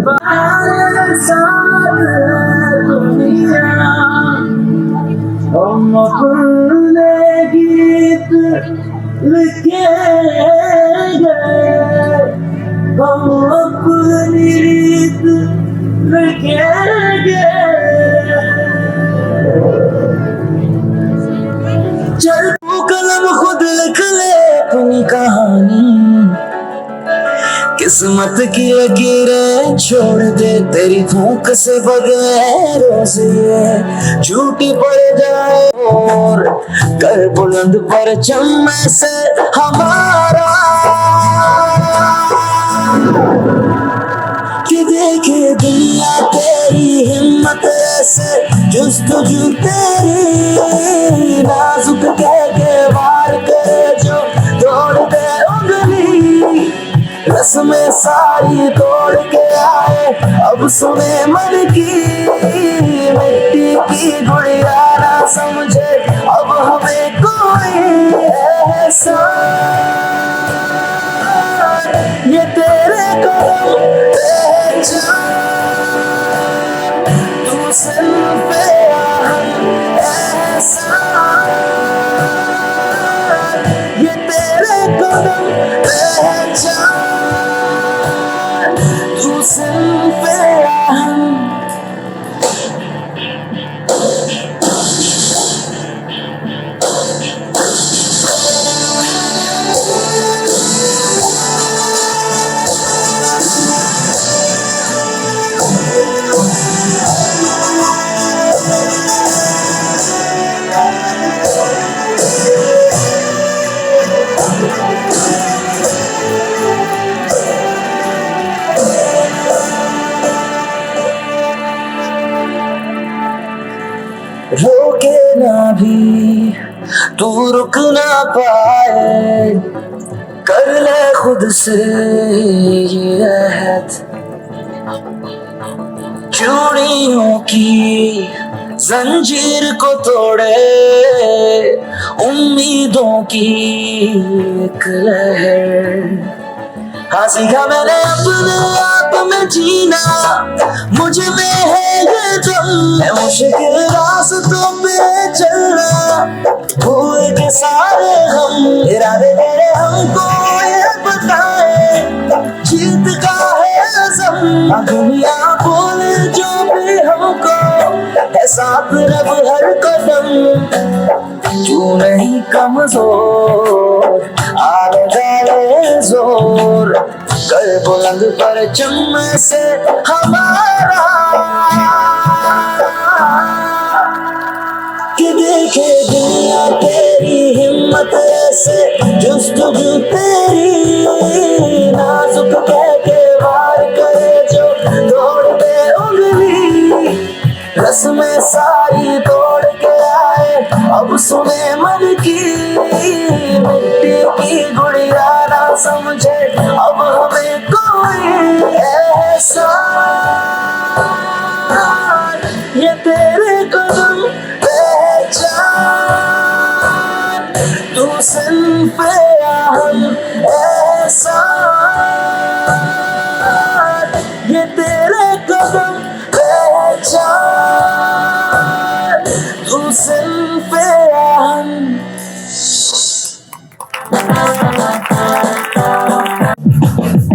तुम्हारे साथ है दुनिया, हम अपने गीत लिखे गए, हम अपनी रीत लिखे गए। चल तू कलम खुद लिख ले अपनी कहानी, किस्मत की लकीरें छोड़ दे तेरी फूंक से बगैर रोज ये झूठी पड़ जाए और कर बुलंद परचम से हमारा, कि देखे दुनिया तेरी हिम्मत ऐसे जुस्तजू तेरी, नाजुक कह के वार करे जो तोड़ दे उंगली, रस्में सारी तोड़ के आए अब सुने मन की, मिट्टी की गुड़िया ना समझे अब हमें कोई एहसान, ये तेरे कदम पहचान, तू सिर्फ हम एहसान, ये तेरे कदम पहचान, तू सिर्फ हम। रोके ना भी तू रुक ना पाए, कर ले खुद से ये अहद, चूड़ियों की जंजीर को तोड़े उम्मीदों की एक लहर, हाँ सीखा मैंने अपने आप में जीना, मुझ में है ये दम, है मुश्किल रास्तों पे चलना, हुए के सारे हम इरादे मेरे हमको ये बताए, जीत का है अज़म, दुनिया बोले जो भी हमको है साथ रब हर कदम, तू नहीं कमजोर आले डाले जोर, कर बुलंद परचम से हमारा, कि देखे दुनिया तेरी हिम्मत ऐसे जुस्तजू तेरी, नाजुक कह के वार करे जो तोड़ दे उंगली, रस्में सारी तोड़ के आए अब सुने मन की, मिट्टी की गुड़िया ना समझे अब हमें कोई एहसान, ये तेरे कदम पहचान, तू सिर्फ हम एहसान।